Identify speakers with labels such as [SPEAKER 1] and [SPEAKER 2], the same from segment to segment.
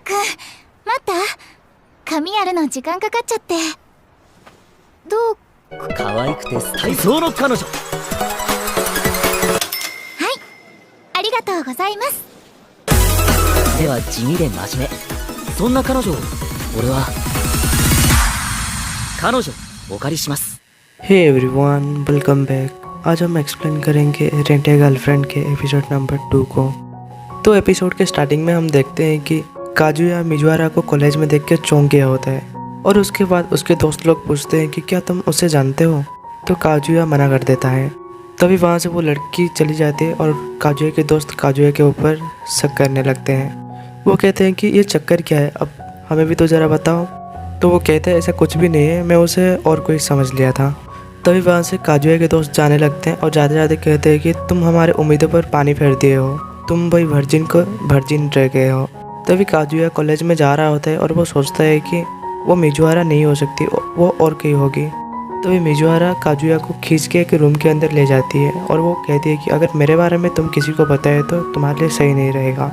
[SPEAKER 1] くん、待った。髪やるの時間かかっちゃって。どう？
[SPEAKER 2] 可愛くて最高の彼女。
[SPEAKER 1] はい、ありがとうございます。
[SPEAKER 2] では地味で真面目、そんな彼女を俺は彼女お借りします。
[SPEAKER 3] hey everyone, welcome back. आज हम explain करेंगे रेंट ए गर्लफ्रेंड के एपिसोड नंबर 2 को। तो एपिसोड के स्टार्टिंग में हम देखते हैं कि काजुया मिजुआरा को कॉलेज में देख के चौंक गया होता है और उसके बाद उसके दोस्त लोग पूछते हैं कि क्या तुम उसे जानते हो, तो काजुया मना कर देता है। तभी वहाँ से वो लड़की चली जाती है और काजुया के दोस्त काजुया के ऊपर शक करने लगते हैं। वो कहते हैं कि ये चक्कर क्या है, अब हमें भी तो ज़रा बताओ। तो वो कहते हैं ऐसा कुछ भी नहीं है, मैं उसे और कोई समझ लिया था। तभी वहाँ से काजुया के दोस्त जाने लगते हैं और जाते जाते कहते हैं कि तुम हमारे उम्मीदों पर पानी फेर दिए हो, तुम भाई वर्जिन रह गए हो। तभी काजुया कॉलेज में जा रहा होता है और वो सोचता है कि वो मिजुआरा नहीं हो सकती, वो और कहीं होगी। तभी मिजुआरा काजुया को खींच के एक रूम के अंदर ले जाती है और वो कहती है कि अगर मेरे बारे में तुम किसी को बताए तो तुम्हारे लिए सही नहीं रहेगा।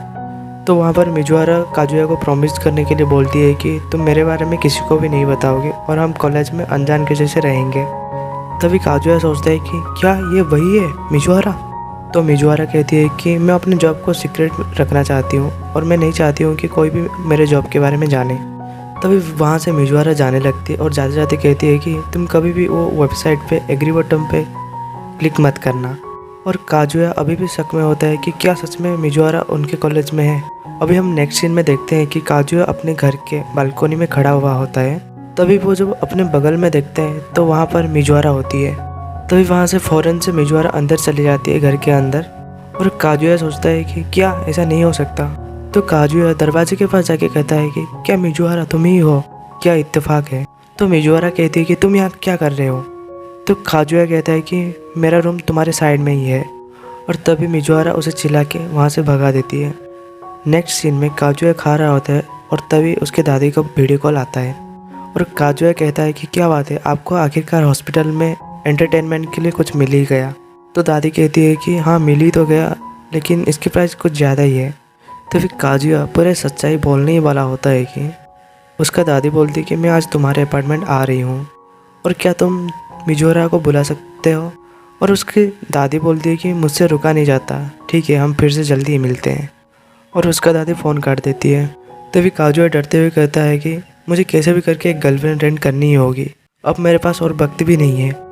[SPEAKER 3] तो वहाँ पर मिजुआरा काजुया को प्रॉमिस करने के लिए बोलती है कि तुम मेरे बारे में किसी को भी नहीं बताओगे और हम कॉलेज में अनजान के जैसे रहेंगे। तभी काजुया सोचता है कि क्या ये वही है मिजुआरा। तो मिजुआरा कहती है कि मैं अपने जॉब को सीक्रेट रखना चाहती हूँ और मैं नहीं चाहती हूँ कि कोई भी मेरे जॉब के बारे में जाने। तभी वहाँ से मिजुआरा जाने लगती है और जाते जाते कहती है कि तुम कभी भी वो वेबसाइट पे एग्री बटन पे क्लिक मत करना। और काजुया अभी भी शक में होता है कि क्या सच में मिजुआरा उनके कॉलेज में है। अभी हम नेक्स्ट सीन में देखते हैं कि काजुया अपने घर के बालकोनी में खड़ा हुआ होता है। तभी वो जब अपने बगल में देखते हैं तो वहाँ पर मिजुआरा होती है। तभी वहाँ से फ़ौरन से मिजुआरा अंदर चली जाती है घर के अंदर और काजुया सोचता है कि क्या ऐसा नहीं हो सकता। तो काजुया दरवाजे के पास जाके कहता है कि क्या मिजुआरा तुम ही हो, क्या इत्तेफाक है। तो मिजुआरा कहती है कि तुम यहाँ क्या कर रहे हो। तो काजुया कहता है कि मेरा रूम तुम्हारे साइड में ही है और तभी मिजुआरा उसे चिल्ला के वहाँ से भगा देती है। नेक्स्ट सीन में काजुया खा रहा होता है और तभी उसके दादी का वीडियो कॉल आता है और काजुया कहता है कि क्या बात है, आपको आखिरकार हॉस्पिटल में एंटरटेनमेंट के लिए कुछ मिल ही गया। तो दादी कहती है कि हाँ मिल ही तो गया, लेकिन इसकी प्राइस कुछ ज़्यादा ही है। तो फिर काजुया पूरे सच्चाई बोलने ही वाला होता है कि उसका दादी बोलती है कि मैं आज तुम्हारे अपार्टमेंट आ रही हूँ और क्या तुम मिजुआरा को बुला सकते हो। और उसकी दादी बोलती है कि मुझसे रुका नहीं जाता, ठीक है हम फिर से जल्दी ही मिलते हैं। और उसका दादी फ़ोन काट देती है। तभी काजुया डरते हुए कहता है कि मुझे कैसे भी करके एक गर्लफ्रेंड रेंट करनी ही होगी, अब मेरे पास और वक्त भी नहीं है।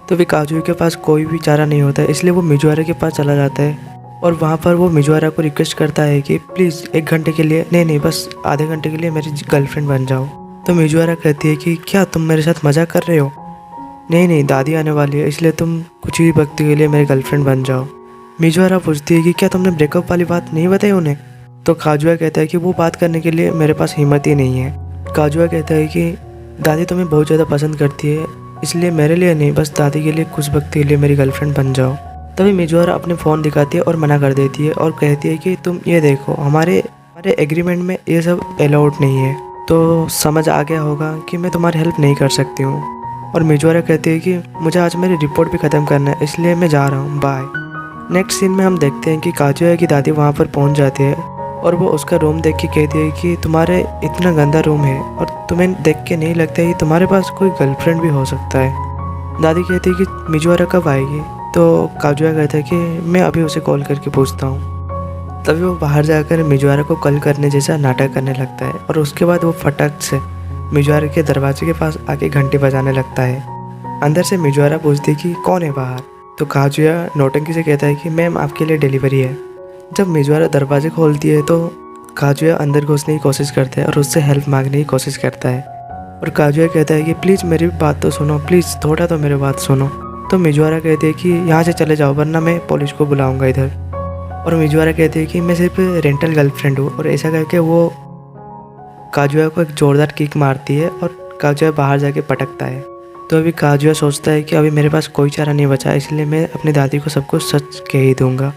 [SPEAKER 3] तो भी काजुया के पास कोई भी चारा नहीं होता, इसलिए वो मिजुआरा के पास चला जाता है और वहाँ पर वो मिजुआरा को रिक्वेस्ट करता है कि प्लीज़ 1 घंटे के लिए, नहीं बस आधे घंटे के लिए मेरी गर्लफ्रेंड बन जाओ। तो मिजुआरा कहती है कि क्या तुम मेरे साथ मजाक कर रहे हो, नहीं दादी आने वाली है इसलिए तुम कुछ ही वक्त के लिए मेरी गर्लफ्रेंड बन जाओ। मिजुआरा पूछती है कि क्या तुमने ब्रेकअप वाली बात नहीं बताई उन्हें। तो काजुया कहता है कि वो बात करने के लिए मेरे पास हिम्मत ही नहीं है। काजुया कहता है कि दादी तुम्हें बहुत ज़्यादा पसंद करती है, इसलिए मेरे लिए नहीं बस दादी के लिए कुछ वक्त के लिए मेरी गर्लफ्रेंड बन जाओ। तभी मिजुआरा अपने फ़ोन दिखाती है और मना कर देती है और कहती है कि तुम ये देखो हमारे एग्रीमेंट में ये सब अलाउड नहीं है, तो समझ आ गया होगा कि मैं तुम्हारी हेल्प नहीं कर सकती हूँ। और मिजुआरा कहती है कि मुझे आज मेरी रिपोर्ट भी ख़त्म करना है इसलिए मैं जा रहा हूँ, बाय। नेक्स्ट सीन में हम देखते हैं कि काजुया की दादी वहाँ पर पहुँच जाती है और वो उसका रूम देख के कहती है कि तुम्हारे इतना गंदा रूम है और तुम्हें देख के नहीं लगता कि तुम्हारे पास कोई गर्लफ्रेंड भी हो सकता है। दादी कहती है कि मिजुआरा कब आएगी। तो काजुया कहता है कि मैं अभी उसे कॉल करके पूछता हूँ। तभी वो बाहर जाकर मिजुआरा को कॉल करने जैसा नाटक करने लगता है और उसके बाद वो फटक से मिजुआरा के दरवाजे के पास आके घंटी बजाने लगता है। अंदर से मिजुआरा पूछती है कि कौन है बाहर। तो काजुया नौटंकी से कहता है कि मैम आपके लिए डिलीवरी है। जब मिजुआरा दरवाजे खोलती है तो काजुया अंदर घुसने की कोशिश करता है और उससे हेल्प मांगने की कोशिश करता है और काजुया कहता है कि प्लीज़ मेरी बात तो सुनो, प्लीज़ थोड़ा तो मेरी बात सुनो। तो मिजुआरा कहती है कि यहाँ से चले जाओ वरना मैं पुलिस को बुलाऊंगा इधर। और मिजुआरा कहती है कि मैं सिर्फ रेंटल गर्लफ्रेंड हूँ और ऐसा करके वो काजुया को एक ज़ोरदार किक मारती है और काजुया बाहर जाके पटकता है। तो अभी काजुया सोचता है कि अभी मेरे पास कोई चारा नहीं बचा, इसलिए मैं अपनी दादी को सब कुछ सच कह ही दूँगा।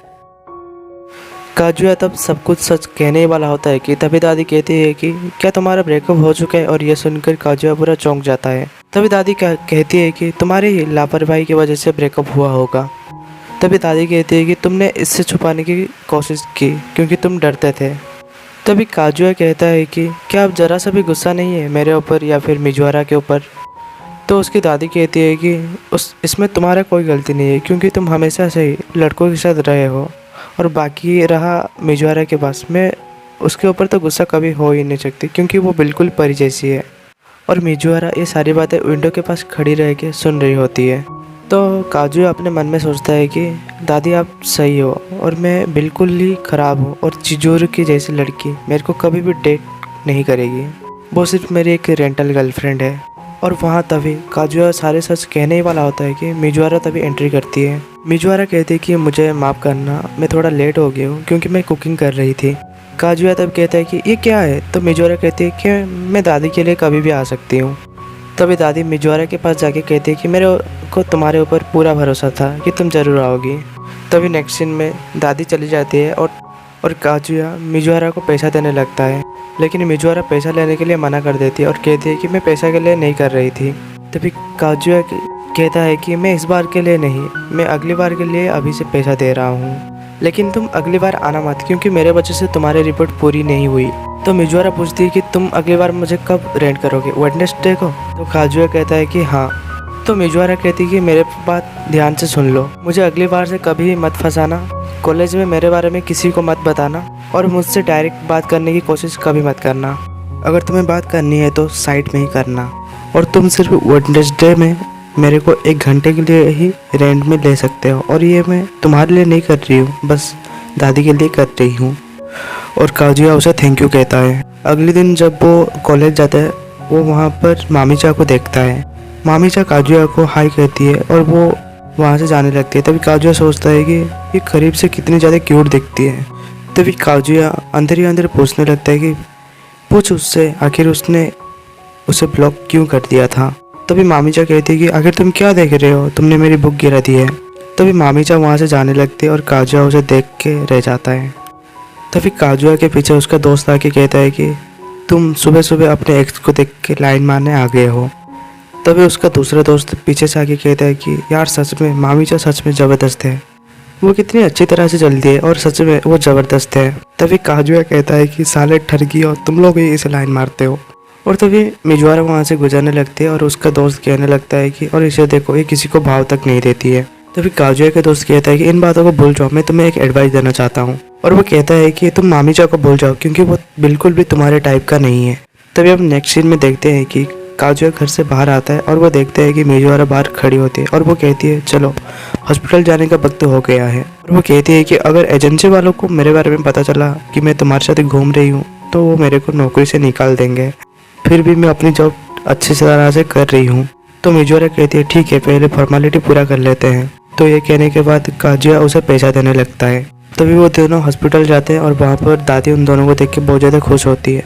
[SPEAKER 3] काजुया तब सब कुछ सच कहने वाला होता है कि तभी दादी कहती है कि क्या तुम्हारा ब्रेकअप हो चुका है। और यह सुनकर काजुया पूरा चौंक जाता है। तभी दादी कहती है कि तुम्हारी लापरवाही की वजह से ब्रेकअप हुआ होगा। तभी दादी कहती है कि तुमने इससे छुपाने की कोशिश की क्योंकि तुम डरते थे। तभी काजुया कहता है कि क्या आप ज़रा सा भी गुस्सा नहीं है मेरे ऊपर या फिर मिजुआरा के ऊपर। तो उसकी दादी कहती है कि इसमें तुम्हारा कोई गलती नहीं है, क्योंकि तुम हमेशा से ही लड़कों के साथ रहे हो। और बाकी रहा मिजुआरा के पास, मैं उसके ऊपर तो गुस्सा कभी हो ही नहीं सकती, क्योंकि वो बिल्कुल परी जैसी है। और मिजुआरा ये सारी बातें विंडो के पास खड़ी रह के सुन रही होती है। तो काजुया अपने मन में सोचता है कि दादी आप सही हो और मैं बिल्कुल ही ख़राब हूँ, और चिजोर की जैसी लड़की मेरे को कभी भी डेट नहीं करेगी, वो सिर्फ मेरी एक रेंटल गर्लफ्रेंड है। और वहाँ तभी काजुया सारे सच कहने ही वाला होता है कि मिजुआरा तभी एंट्री करती है। मिजुआरा कहती है कि मुझे माफ़ करना, मैं थोड़ा लेट हो गया हूँ क्योंकि मैं कुकिंग कर रही थी। काजुया तब कहता है कि ये क्या है, तो मिजुआरा कहती है कि मैं दादी के लिए कभी भी आ सकती हूँ। तभी दादी मिजुआरा के पास जाके कहती है कि मेरे को तुम्हारे ऊपर पूरा भरोसा था कि तुम ज़रूर आओगी। तभी नेक्स्ट सीन में दादी चली जाती है और काजुया मिजुआरा को पैसा देने लगता है, लेकिन मिजुआरा पैसा लेने के लिए मना कर देती है और कहती है कि मैं पैसा के लिए नहीं कर रही थी। तभी काजुया कहता है कि मैं इस बार के लिए नहीं, मैं अगली बार के लिए अभी से पैसा दे रहा हूँ, लेकिन तुम अगली बार आना मत, क्योंकि मेरे वजह से तुम्हारी रिपोर्ट पूरी नहीं हुई। तो मिजुआरा पूछती है कि तुम अगली बार मुझे कब रेंट करोगे, वेडनेसडे को? तो काजुया कहता है कि हाँ। तो मिजुआरा कहती है कि मेरे बात ध्यान से सुन लो, मुझे अगली बार से कभी मत फंसाना, कॉलेज में मेरे बारे में किसी को मत बताना, और मुझसे डायरेक्ट बात करने की कोशिश कभी मत करना। अगर तुम्हें बात करनी है तो साइड में ही करना, और तुम सिर्फ वेडनेसडे में मेरे को 1 घंटे के लिए ही रेंट में ले सकते हो, और ये मैं तुम्हारे लिए नहीं कर रही हूँ, बस दादी के लिए कर रही हूँ। और काजुया उसे थैंक यू कहता है। अगले दिन जब वो कॉलेज जाता है, वो वहाँ पर मामीचा को देखता है। मामीचा काजुया को हाई कहती है और वो वहाँ से जाने लगती है। तभी काजुया सोचता है कि ये करीब से कितनी ज़्यादा क्यूट दिखती है। तभी काजुया अंदर ही अंदर पूछने लगता है कि पूछ उससे, आखिर उसने उसे ब्लॉक क्यों कर दिया था। तभी मामीचा कहती है कि आखिर तुम क्या देख रहे हो, तुमने मेरी बुक गिरा दी है। तभी मामीचा वहाँ से जाने लगती है और काजुया उसे देख के रह जाता है। तभी काजुया के पीछे उसका दोस्त आके कहता है कि तुम सुबह सुबह अपने एक्स को देख के लाइन मारने आ गए हो। तभी उसका दूसरा दोस्त पीछे से आके कहता है कि यार सच में मामीचा सच में ज़बरदस्त है, वो कितनी अच्छी तरह से चलती है और सच में वो ज़बरदस्त है। तभी काजुया कहता है कि साले ठरकी और तुम लोग ही इसे लाइन मारते हो। और तभी मिजुआरा वहाँ से गुजरने लगती है और उसका दोस्त कहने लगता है कि और इसे देखो, ये किसी को भाव तक नहीं देती है। तभी काजुया के दोस्त कहता है कि इन बातों को भूल जाओ, मैं तुम्हें एक एडवाइस देना चाहता हूँ। और वो कहता है कि तुम मामीचा को भूल जाओ, क्योंकि वो बिल्कुल भी तुम्हारे टाइप का नहीं है। तभी हम नेक्स्ट सीन में देखते हैं कि काजुया घर से बाहर आता है और वो देखते हैं कि मिजुआरा बाहर खड़ी होती है और वो कहती है चलो हॉस्पिटल जाने का वक्त हो गया है। और वो कहती है कि अगर एजेंसी वालों को मेरे बारे में पता चला कि मैं तुम्हारे साथ घूम रही हूँ तो वो मेरे को नौकरी से निकाल देंगे, फिर भी मैं अपनी जॉब अच्छी तरह से कर रही हूँ। तो मिजुआरा कहती है ठीक है, पहले फॉर्मेलिटी पूरा कर लेते हैं। तो ये कहने के बाद काजुया उसे पैसा देने लगता है। तभी वो दोनों हॉस्पिटल जाते हैं और वहाँ पर दादी उन दोनों को देख के बहुत ज़्यादा खुश होती है।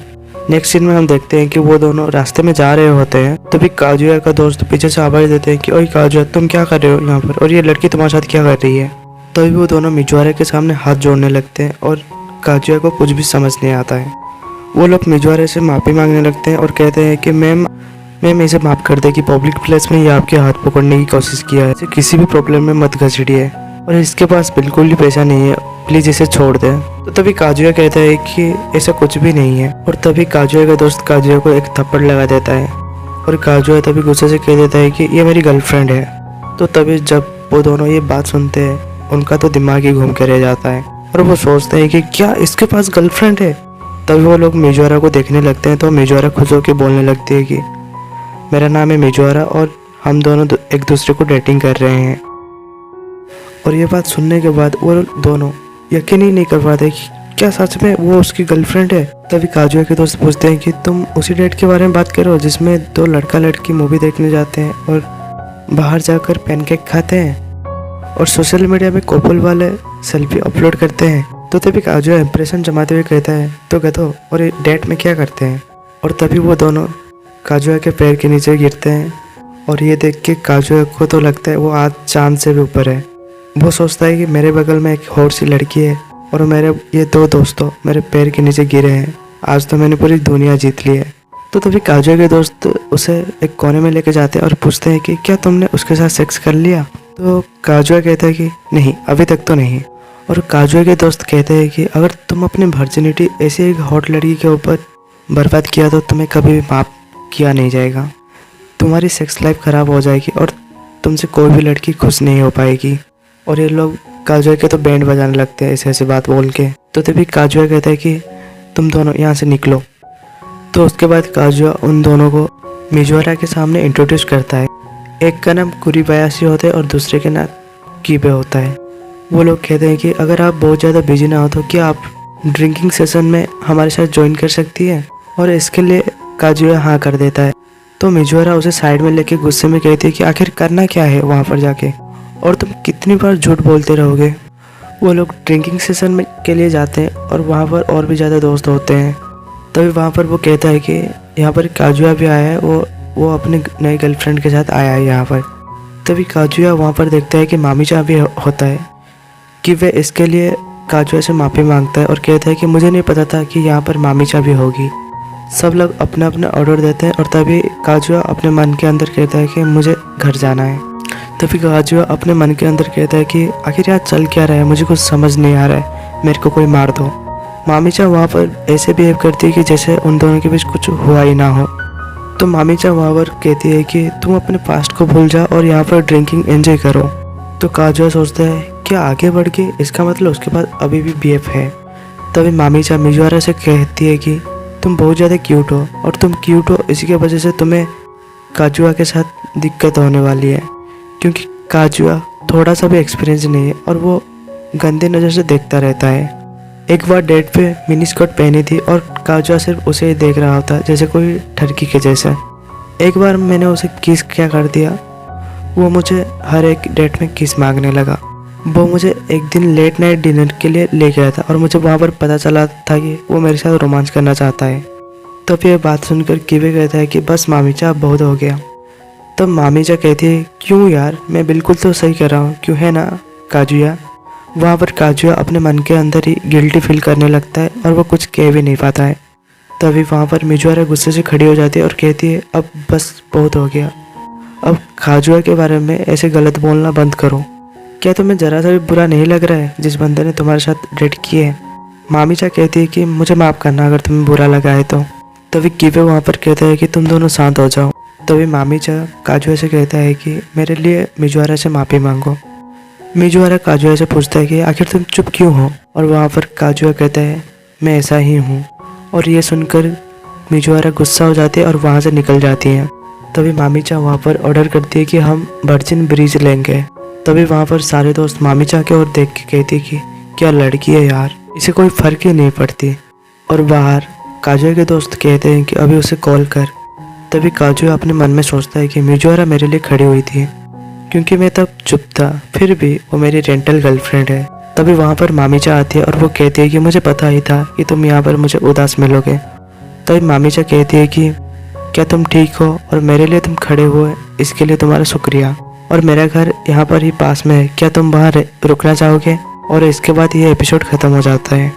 [SPEAKER 3] नेक्स्ट सीन में हम देखते हैं कि वो दोनों रास्ते में जा रहे होते हैं। तभी काजुया का दोस्त पीछे से आवाज़ देते हैं कि ओए काजुया, तुम क्या कर रहे हो यहाँ पर, और ये लड़की तुम्हारे साथ क्या कर रही है। तभी वो दोनों मिजुआरा के सामने हाथ जोड़ने लगते हैं और काजुया को कुछ भी समझ नहीं आता है। वो लोग मिजुआरा से माफ़ी मांगने लगते हैं और कहते हैं कि मैम इसे माफ़ कर दे कि पब्लिक प्लेस में ये आपके हाथ पकड़ने की कोशिश किया है, किसी भी प्रॉब्लम में मत घसीटिए, और इसके पास बिल्कुल भी पैसा नहीं है, प्लीज़ इसे छोड़ दे। तो तभी काजुया कहता है कि ऐसा कुछ भी नहीं है। और तभी काजुया का दोस्त काजुया को एक थप्पड़ लगा देता है और काजुया तभी गुस्से से कह देता है कि ये मेरी गर्लफ्रेंड है। तो तभी जब वो दोनों ये बात सुनते हैं उनका तो दिमाग ही घूम के रह जाता है और वो सोचते हैं कि क्या इसके पास गर्लफ्रेंड है। तभी वो लोग मिजुआरा को देखने लगते हैं। तो मिजुआरा खुश होकर बोलने लगती है कि मेरा नाम है मिजुआरा और हम दोनों एक दूसरे को डेटिंग कर रहे हैं। और ये बात सुनने के बाद वो दोनों यकीन ही नहीं कर पाते कि क्या सच में वो उसकी गर्लफ्रेंड है। तभी काजुया के दोस्त पूछते हैं कि तुम उसी डेट के बारे में बात करो जिसमें 2 लड़का लड़की मूवी देखने जाते हैं और बाहर जाकर पैनकेक खाते हैं और सोशल मीडिया में कपल वाले सेल्फी अपलोड करते हैं। तो तभी काजुया इंप्रेशन जमाते हुए कहता है तो गधो, और ये डेट में क्या करते हैं। और तभी वो दोनों काजुया के पैर के नीचे गिरते हैं और ये देख के काजुया को तो लगता है वो आज चांद से भी ऊपर है। वो सोचता है कि मेरे बगल में एक और सी लड़की है और मेरे ये 2 दोस्तों मेरे पैर के नीचे गिरे हैं, आज तो मैंने पूरी दुनिया जीत ली है। तो तभी काजुया के दोस्त उसे एक कोने में लेके जाते हैं और पूछते हैं कि क्या तुमने उसके साथ सेक्स कर लिया। तो काजुया कहता है कि नहीं, अभी तक तो नहीं। और काजुआ के दोस्त कहते हैं कि अगर तुम अपनी वर्जिनिटी ऐसी एक हॉट लड़की के ऊपर बर्बाद किया तो तुम्हें कभी भी माफ़ किया नहीं जाएगा। तुम्हारी सेक्स लाइफ ख़राब हो जाएगी और तुमसे कोई भी लड़की खुश नहीं हो पाएगी। और ये लोग काजुआ के तो बैंड बजाने लगते हैं ऐसे ऐसे बात बोल के। तो तभी काजुआ कहता है कि तुम दोनों यहाँ से निकलो। तो उसके बाद काजुआ उन दोनों को मिजुआरा के सामने इंट्रोड्यूस करता है। एक का नाम कुरीबायाशी होता है और दूसरे का नाम कीबे होता है। वो लोग कहते हैं कि अगर आप बहुत ज़्यादा बिजी ना हो तो क्या आप ड्रिंकिंग सेशन में हमारे साथ ज्वाइन कर सकती है। और इसके लिए काजुआ हाँ कर देता है। तो मिजुआरा उसे साइड में लेके गुस्से में कहती है कि आखिर करना क्या है वहाँ पर जाके, और तुम कितनी बार झूठ बोलते रहोगे। वो लोग ड्रिंकिंग सेशन में के लिए जाते हैं और वहाँ पर और भी ज़्यादा दोस्त होते हैं। तभी वहाँ पर वो कहता है कि यहाँ पर काजुआ भी आया है, वो अपने नए गर्लफ्रेंड के साथ आया है यहाँ पर। तभी काजुआ वहाँ पर देखता है कि मामीचा भी होता है, कि वह इसके लिए काजुआ से माफ़ी मांगता है और कहता है कि मुझे नहीं पता था कि यहाँ पर मामीचा भी होगी। सब लोग अपना अपना ऑर्डर देते हैं और तभी काजुआ अपने मन के अंदर कहता है कि मुझे घर जाना है। तभी काजुआ अपने मन के अंदर कहता है कि आखिर यहाँ चल क्या रहा है, मुझे कुछ समझ नहीं आ रहा है, मेरे को कोई मार दो। मामीचा वहाँ पर ऐसे बिहेव करती है कि जैसे उन दोनों के बीच कुछ हुआ ही ना हो। तो मामीचा वहाँ पर कहती है कि तुम अपने पास्ट को भूल जाओ और यहाँ पर ड्रिंकिंग एंजॉय करो। तो काजुआ सोचता है क्या आगे बढ़ के इसका मतलब उसके पास अभी भी बीएफ है। तभी मामीचा मिजुआरा से कहती है कि तुम बहुत ज़्यादा क्यूट हो और तुम क्यूट हो इसी की वजह से तुम्हें काजुआ के साथ दिक्कत होने वाली है, क्योंकि काजुआ थोड़ा सा भी एक्सपीरियंस नहीं है और वो गंदे नज़र से देखता रहता है। एक बार डेट पे मिनी स्कर्ट पहनी थी और काजुआ सिर्फ उसे ही देख रहा होता जैसे कोई ठरकी के जैसा। एक बार मैंने उसे किस क्या कर दिया, वो मुझे हर एक डेट में किस मांगने लगा। वो मुझे एक दिन लेट नाइट डिनर के लिए ले गया था और मुझे वहाँ पर पता चला था कि वो मेरे साथ रोमांस करना चाहता है। तब ये बात सुनकर कीवे कहता है कि बस मामीचा अब बहुत हो गया। तब मामीचा कहती है क्यों यार, मैं बिल्कुल तो सही कर रहा हूँ, क्यों है ना काजुआ। वहाँ पर काजुआ अपने मन के अंदर ही गिल्टी फील करने लगता है और वो कुछ कह भी नहीं पाता है। तभी वहाँ पर मिजुआरा गुस्से से खड़ी हो जाती है और कहती है अब बस बहुत हो गया, अब काजुआ के बारे में ऐसे गलत बोलना बंद करो। क्या तुम्हें ज़रा सा भी बुरा नहीं लग रहा है जिस बंदे ने तुम्हारे साथ डेट की है। मामीचा कहती है कि मुझे माफ़ करना अगर तुम्हें बुरा लगा है तो। तभी कीवे वहाँ पर कहता है कि तुम दोनों शांत हो जाओ। तभी मामीचा काजुआ से कहता है कि मेरे लिए मिजुआरा से माफ़ी मांगो। मिजुआरा काजुआ से पूछता है कि आखिर तुम चुप क्यों हो, और वहाँ पर काजुआ कहता है मैं ऐसा ही हूँ। और ये सुनकर मिजुआरा गुस्सा हो जाती है और वहाँ से निकल जाती हैं। तभी मामीचा वहाँ पर ऑर्डर करती है कि हम वर्जिन ब्रिज लेंगे। तभी वहाँ पर सारे दोस्त मामीचा के ओर देख के कहती कि क्या लड़की है यार, इसे कोई फ़र्क ही नहीं पड़ती। और बाहर काजुआ के दोस्त कहते हैं कि अभी उसे कॉल कर। तभी काजुआ अपने मन में सोचता है कि मिजुआरा मेरे लिए खड़ी हुई थी, क्योंकि मैं तब चुप था, फिर भी वो मेरी रेंटल गर्लफ्रेंड है। तभी वहाँ पर मामीचा आती है और वो कहती है कि मुझे पता ही था कि तुम यहाँ पर मुझे उदास मिलोगे। तभी मामीचा कहती है कि क्या तुम ठीक हो और मेरे लिए तुम खड़े हुए, इसके लिए तुम्हारा शुक्रिया। और मेरा घर यहाँ पर ही पास में है, क्या तुम वहाँ रुकना चाहोगे। और इसके बाद ये एपिसोड ख़त्म हो जाता है।